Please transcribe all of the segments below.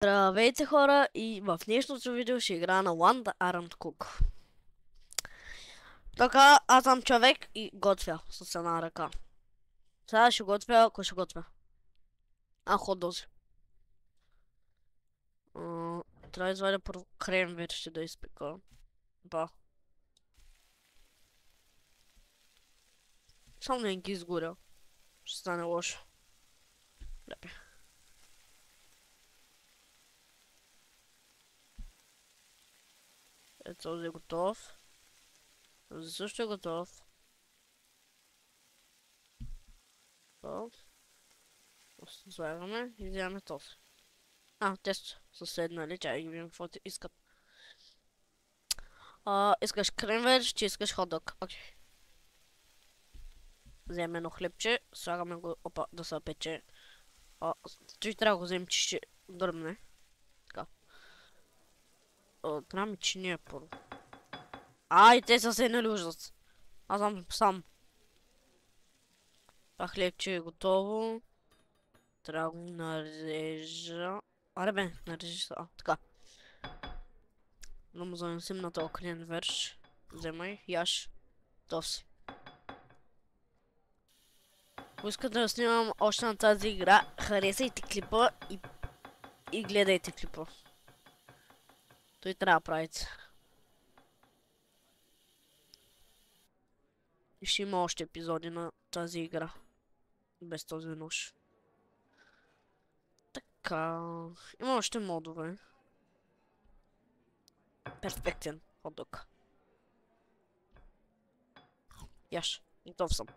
Здравейте хора и в днешното видео ще игра на One Armed Cook. Така, аз съм човек и готвя с една ръка. Сега ще готвя, кой ще готвя? Хот-дози. Трябва да извадя първо кренвирши да изпека. Ба. Само не ги изгоря. Ще стане лошо. Лепи. Ето този е готов. Този също е готов. Готов. Слагаме и вземаме този. Те са съседнали, чай ги видим каквото искат. Искаш кренвирш, че искаш хот-дог. Окей. Вземем едно хлебче, слагаме го, опа, да се пече. Той трябва да го вземем, че ще дръмне. Така. Трябва ми чиния първо. И те са седнали ужас. Аз съм сам. Това хлебче е готово. Трябва да го нарежа. Аре бе, нарежи се. Така. Да му занесем на този кренвирш. Вземай, яш. То си. Ако искате да снимам още на тази игра, харесайте клипа и гледайте клипа. Той трябва да правите. И ще има още епизоди на тази игра. Без този нож. Така. Има още модове. Перфектен хот-дог. Яш. Готов съм.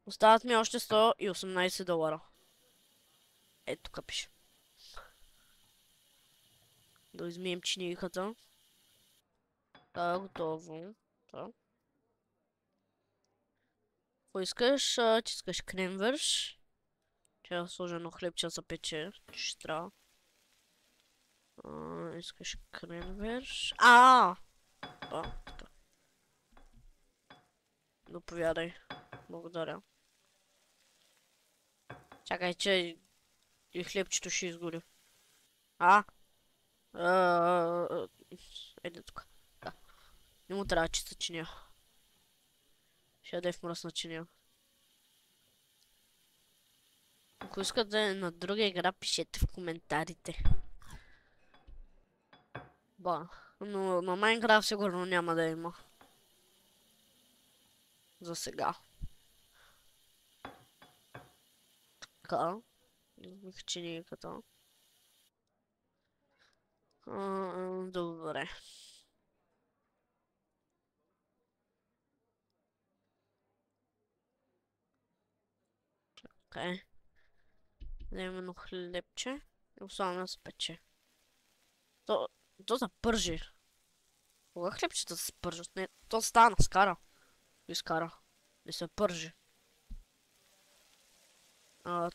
Остават ми още $118. Ето тук пише. Да измием чиниката. Готово. Ако искаш, че искаш кренвирш. Ще да сложа едно хлебче да се пече. Ще трябва. Искаш кренвирш. Така. Доповядай. Благодаря. Чакай, че и хлебчето ще изгори. Еде тук. Не му трябва чиста чиния. Ще яде в мръсна чиния. Ако искате на друга игра, пишете в коментарите. Но на Майнкрафт сигурно няма да има. За сега. Така. Измих чиниката. Добре. Окей. Вземем едно хлебче и оставаме да се пече. То запържи. Кога хлебчета се пържат? Не, то стана, скара. Изкара. Не се пържи.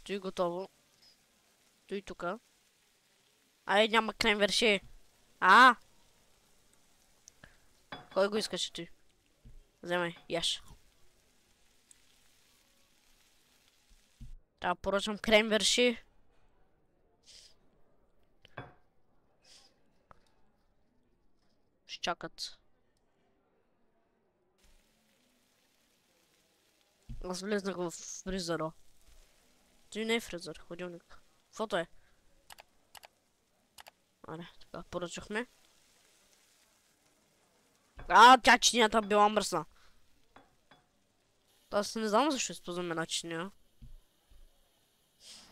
Той готово. Той тука. Няма кренвирши. Кой го искаше ти? Вземай, яш. Трябва да поръчам кренвирши. Ще чакат. Аз влезнах в фризера. Той не е фризер, ходилник. Каквото е? Така, поръчахме. Тя чинията била мръсна. Аз не знам защо използваме една чиния.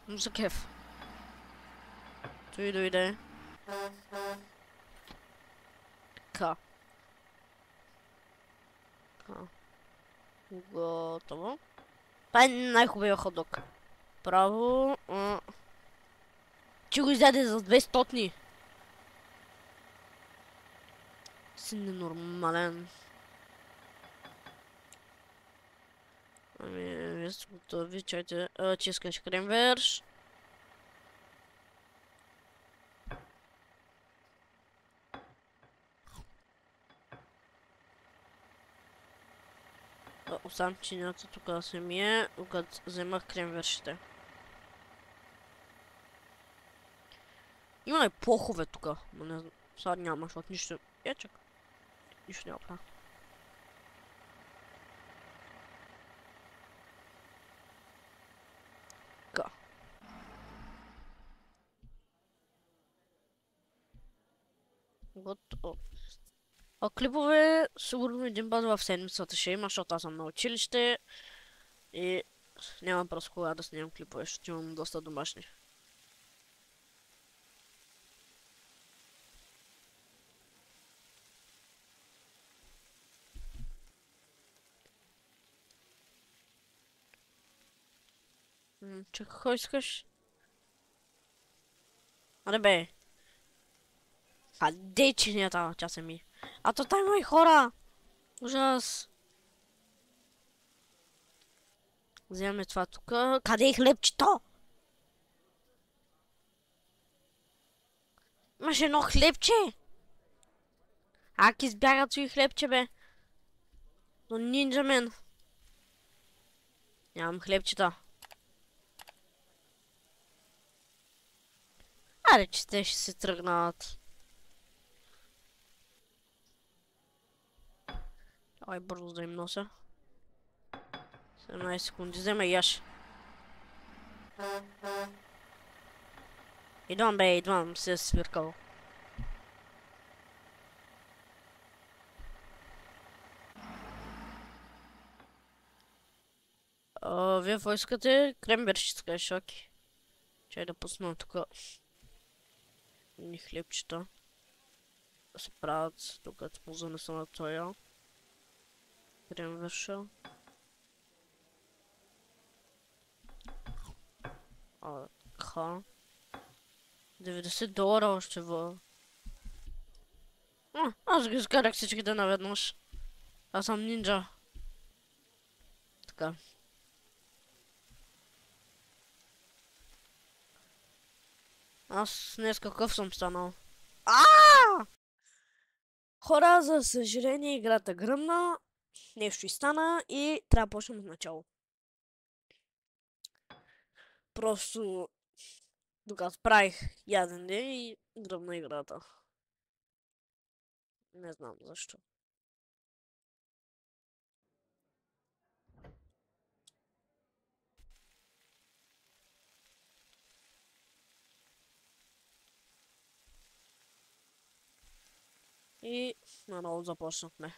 Но за кеф. Той дойде. Така. Готово. Това е най-хубавия хот-дог. Право. Че го изяде за 200. Си ненормален. Вие сте готови, чайте. Че искаш кренвирш. Оставам чинята тук да се мие, когато вземах кренвиршите. Има Има и плохове тука, но не знам. Сега няма, защото нищо... Чак. Нищо няма правя. Така. Готово. А клипове, сигурно един път в седмицата ще има, защото аз съм на училище и нямам просто кога да снимам клипове, защото имам доста домашни. Че какво искаш? Аре бе. Къде чинията, тя се ми? А то там има и хора! Ужас! Вземаме това тук. Къде е хлебчето? Имаш едно хлебче! Ак избягат си хлебче, бе. Но нинджа мен. Нямам хлебчета. Аре, че те ще се тръгнат. Давай бързо да им нося. 17 секунди. Вземай яш. Идвам, бе, идвам. Се е свиркал. Вие какво искате? Крембер ще искаш, окей. Чай да пусна тук. Ни хлебчета. Да се правят, докато му занеса на тоя. Кремверша. Така. $90 още в... Аз ги изкарах всичките наведнъж. Аз съм нинджа. Така. Аз днес какъв съм станал? Хора, за съжаление, играта гръмна. Нещо и стана и трябва да почнем от начало. Просто докато правих ядене и гръмна играта. Не знам защо. И наново започнахме.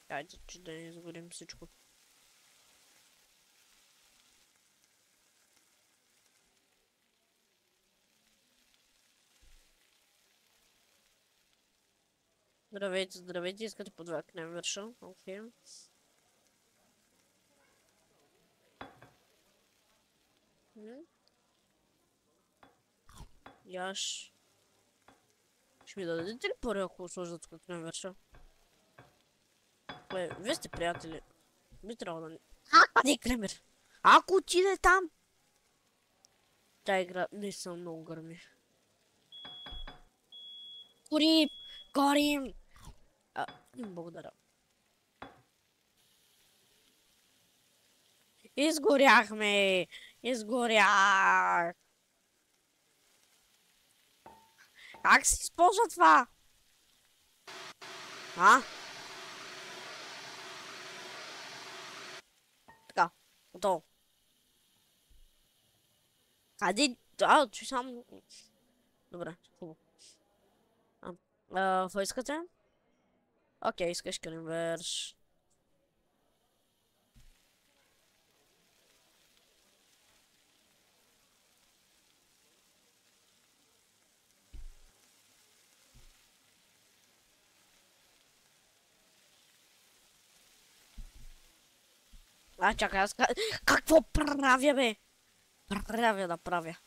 Айде, че да не изгорим всичко. Здравейте, здравейте, искате по 2 кремверша? Окей. Яш. Ще ми дадете ли пари, ако сложа тук кремверша? Вие сте приятели. Би трябвало да не... Къде е кремер? Ако отиде там! Тая игра наистина много гърми. Горим! Горим! Благодаря. Изгоряхме! Изгорях! Как се използва това? Така, готово. Къде? Че само... Добре, хубаво. Какво искате? Окей, искаш кремверш. Чакай, аз... Какво правя, бе? Правя да правя.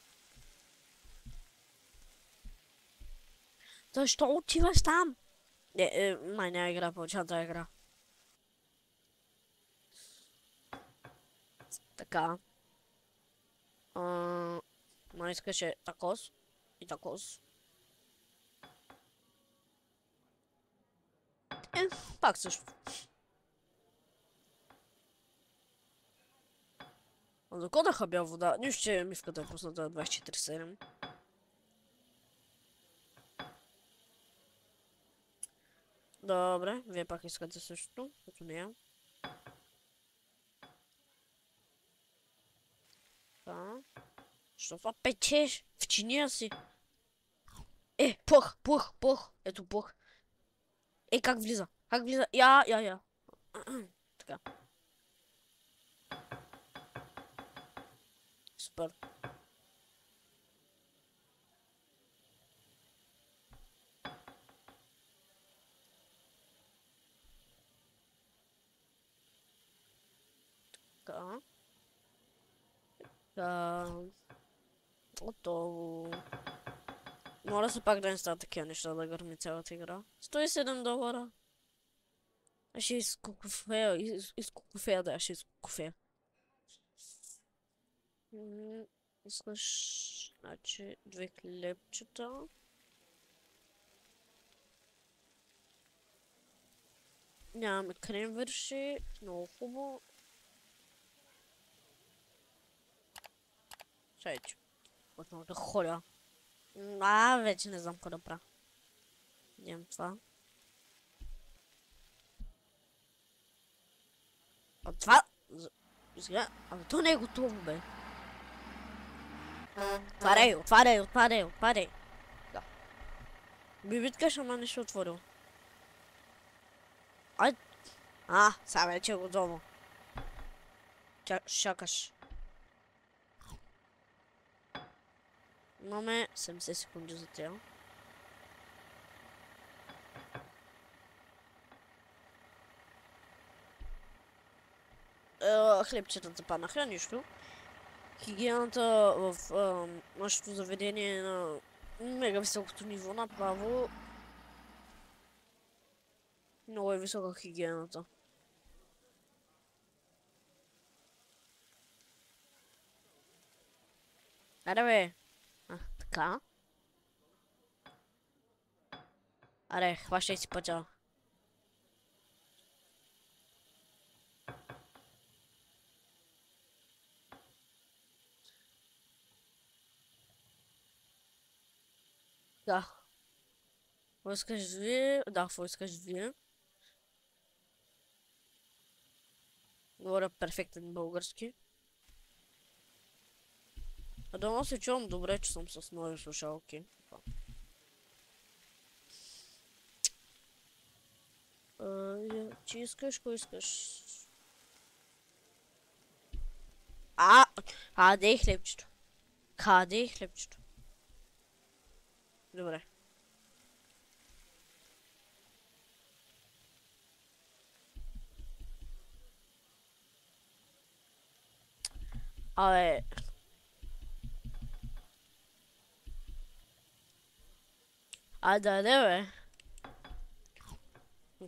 Защо отиваш там? Май няма игра, получава тази игра. Така. Май искаше такос. И такос. Пак също. За кода хабя вода. Нищо, че мивката е пусната 24/7. Добре, вие пак искате същото, като нея. Да. Що това печеш? В чиния си. Плъх, плъх, плъх. Ето плъх. Как влиза? Как влиза? Я. Така. Супер. Така. Готово. Моля се пак да не става такива неща да гърми цялата игра. $107. Аз ще изкукофея, изкукофея, да, ще изкукофея. Искаш, значи, 2 хлебчета. Нямаме кремвирши, много хубаво. Чайче. Почвам да ходя. Вече не знам какво да правя. Идем това. А това... Сега... то не е готово, бе. Отваряй. Да. Бибитка шама не ще отворил. Сега вече е готово. Чакаш. Имаме 70 секунди за тя. Хлебчетата паднаха, нищо. Хигиената в нашето заведение е на мега високото ниво, направо. Много е висока хигиената. Аре бе! Така. Аре, хващай си пътя. Да. Какво искаш вие? Да, какво искаш вие? Говоря перфектен български. А дано се чувам добре, че съм с нови слушалки. Че искаш, кой искаш? Къде е хлебчето? Къде е хлебчето? Добре. Абе... да, бе.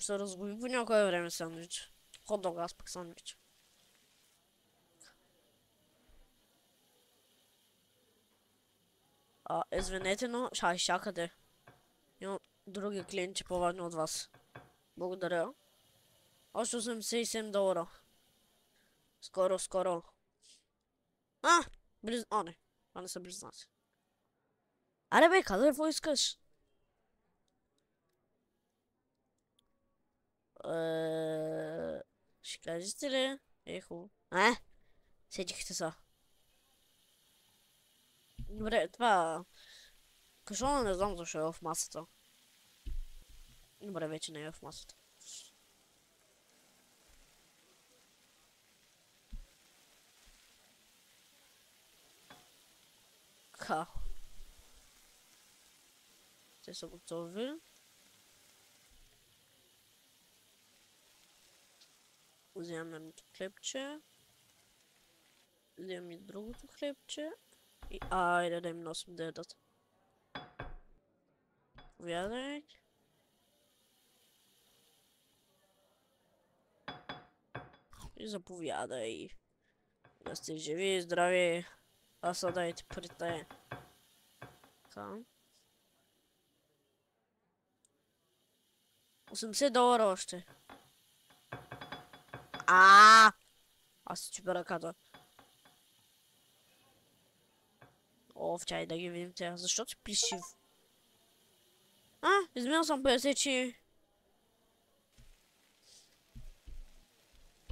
Се разгуби по някое време сандвич. Хот-дог, аз пък сандвич. Извинете, но чакате. Имам други клиенти по-важни от вас. Благодаря. Още $87. Скоро. Не. Това не са близнаци. Аре бе, къде какво искаш? Ще кажете ли? Хубаво. Сетихте са. Добре, това... Кашона не знам защо е в масата. Добре, вече не е в масата. Те са готови. Вземем едното хлебче. Вземем и другото хлебче. И айде да им носим да ядат. Повядай. И заповядай. Да сте живи и здрави. Са дайте парите. Така. $80 още. Аз си чупя ръката. Чай да ги видим тя. Защо си плешив? Изминал съм 50.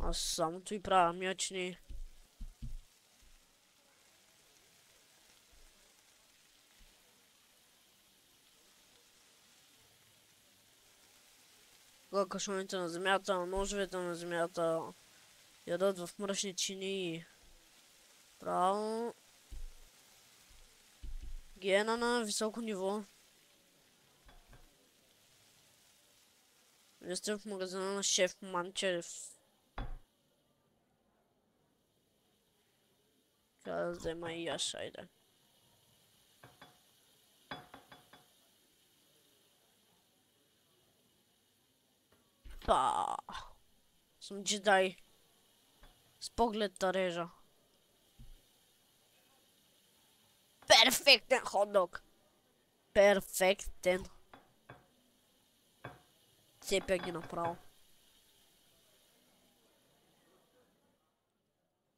Аз самото и правя мячни. Кашоните на земята, ножовете на земята ядат в мръсни чини. Право. Гена на високо ниво. Вие сте в магазина на шеф Манчев. Трябва да взема и аз, айде. Па. Съм джедай. С поглед да режа. Перфектен хот-дог. Перфектен. Цепя ги направо.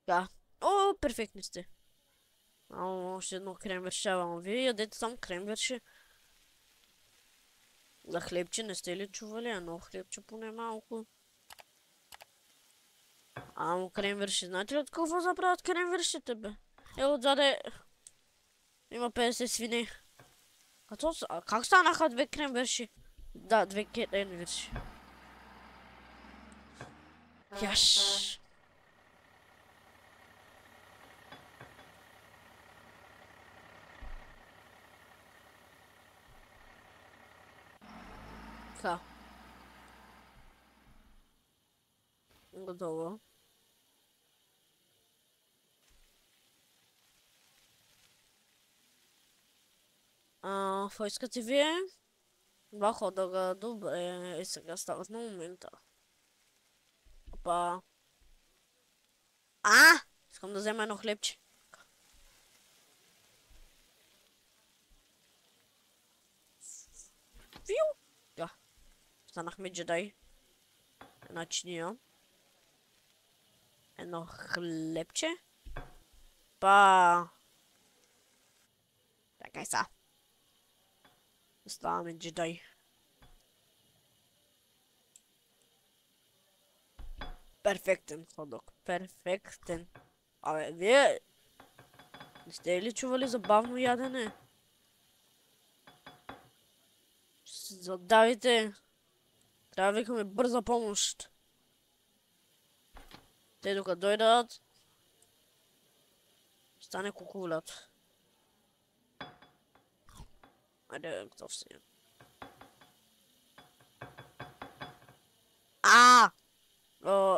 Да. О, перфектни сте. Още едно кремверше, ама вие ядете само кремверше. За хлебче не сте ли чували? Едно хлебче поне малко. Амо кремверши. Знаете ли от какво заправят кремвершите, бе? Отзаде има 50 свини. Как станаха две кремверши? Да, две кремверши. Яш. Така. Готово. Какво искате вие? Два хот-дога, добре. И сега стават на момента. Опа. Искам да взема едно хлебче. Виу! Да. Станахме джедай. Една чиния. Едно хлебче. Па. Така са. Ставаме джедай. Перфектен хот-дог. Перфектен. Абе, вие не сте ли чували за бавно ядене? Ще се задавите. Трябва да викаме бърза помощ. Те докато дойдат, стане кукулят. Айде, готов си.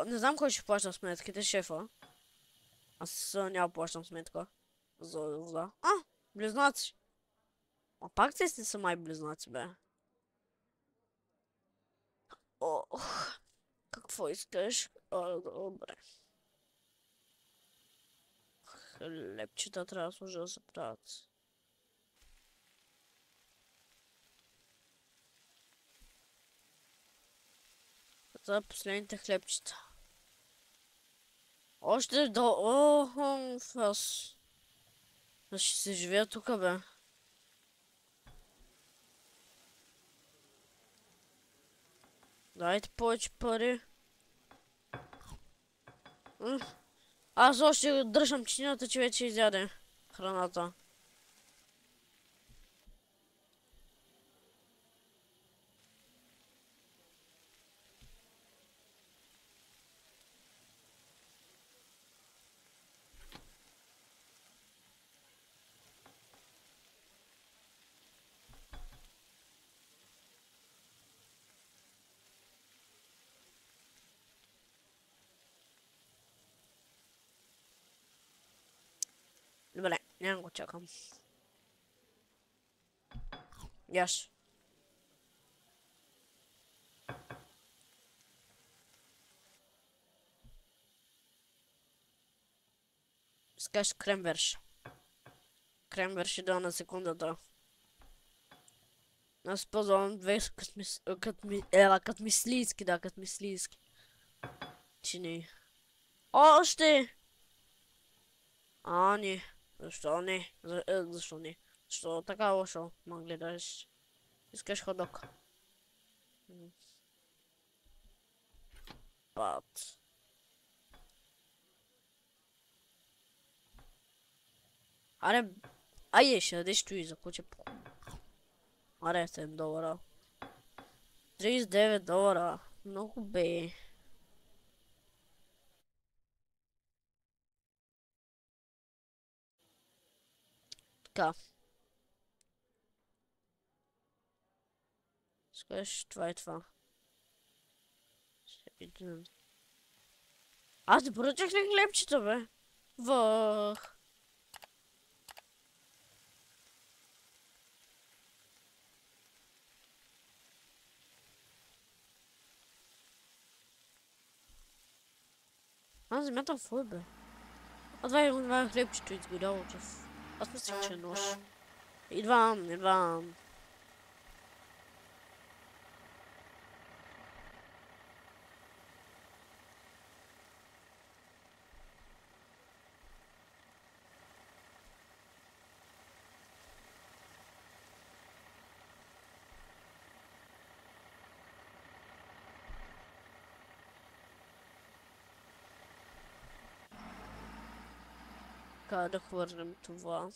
Не знам кой ще плаща сметките, шефа. Аз няма плащам сметка за вода. Близнаци. Пак те сте са май близнаци, бе. Какво искаш? Добре. Хлебчета трябва да служа да се правят. Това последните хлебчета. Още до... аз... Ще се живея тук, бе. Дайте повече пари. Аз още държам чинията, че вече изяде храната. Добре, няма го чакам. Яш. Скаш кремверш. Кремверш да на секундата. Аз ползвам две катмислийски, да, катмислийски. Чини. Още! Не. Защо не? Защо не? Защо така лошо ма гледаш? Искаш ходок? Пат. Аре, айде ще дадеш той за куче. Аре, $7. $39. Много бе. Така. Скаш, това е това. Аз не поръчах ли хлебчета, бе? Въх. Аз земята в бе. А това е хлебчето изгоряло. Аз мислех, че е нож. Идвам. Така да хвърлим това.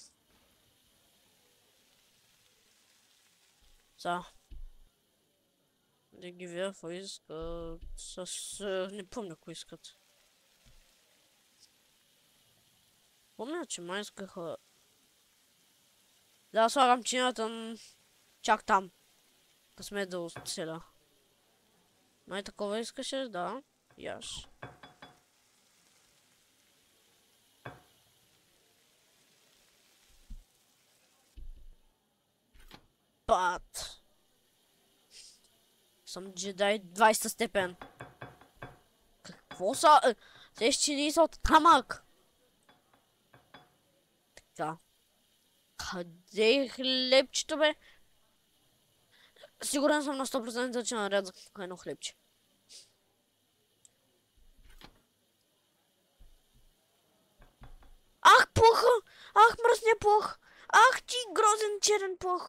За. Да ги видя, какво искат. Не помня кой искат. Помня, че май искаха... Да, слагам чината чак там. Да сме да оцеля. Май такова искаше, да. Яш. Пат. Съм джедай 20 степен. Какво са? Те щини са от камък. Така. Къде е хлебчето, бе? Сигурен съм на 100% че нарязах едно хлебче. Ах, пуха! Ах, мръсния пух! Ах, ти грозен черен пух!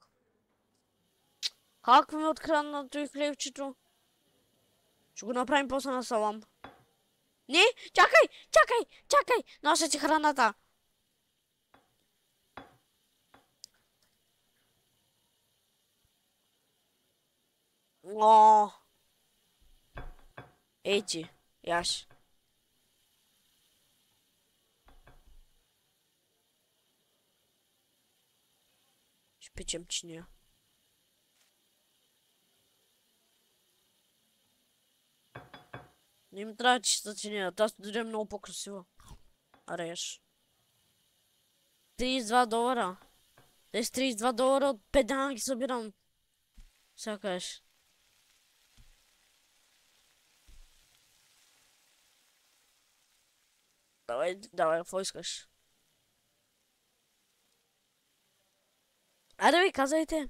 Как ми открадна той хлебчето? Ще го направим после на салам. Не, чакай! Нося ти храната. О! Ей ти, яш. Ще печем чиния. Не ми трябва чиста чиния, тази дори е много по-красива. Ареш. $32. Тези $32 от 5 дана ги събирам. Сякаш. Давай, какво искаш? Айде ви, казайте.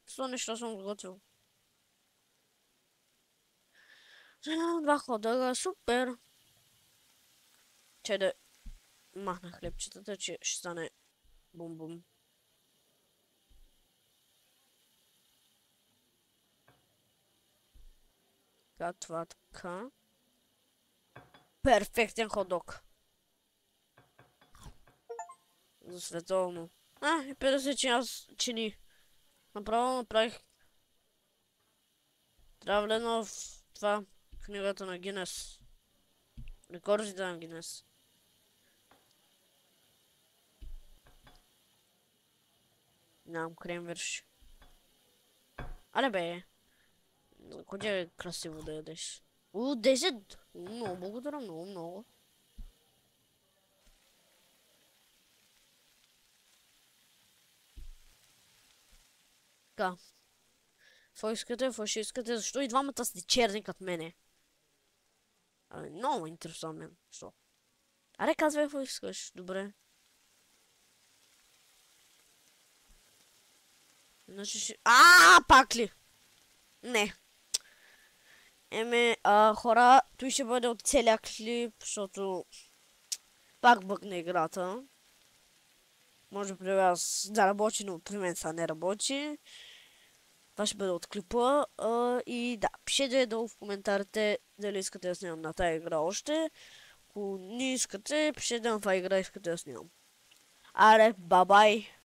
Това нещо съм готвил. Два хода, супер. Че да махна хлебчетата, че ще стане бум-бум. Това така. Перфектен ходок. За световно. И 50 чини. Направо направих. Трябва влезна в това книгата на Гинес. Рекордите на Гинес. Нямам крем върши. Аре бе. Кое е красиво да ядеш. 10! Много, благодаря, много. Така. Какво ще искате? Защо и двамата сте черни като мене? Много интересно мен. Защо? Аре, казвай какво искаш. Добре. Значи ще... Пак ли? Не. хора, той ще бъде от целия клип, защото пак бъгна играта. Може при вас да работи, но при мен сега не работи. Това ще бъде от клипа. И да, пишете долу в коментарите дали искате да снимам на тази игра още. Ако не искате, пишете на това игра искате да снимам. Аре, бабай!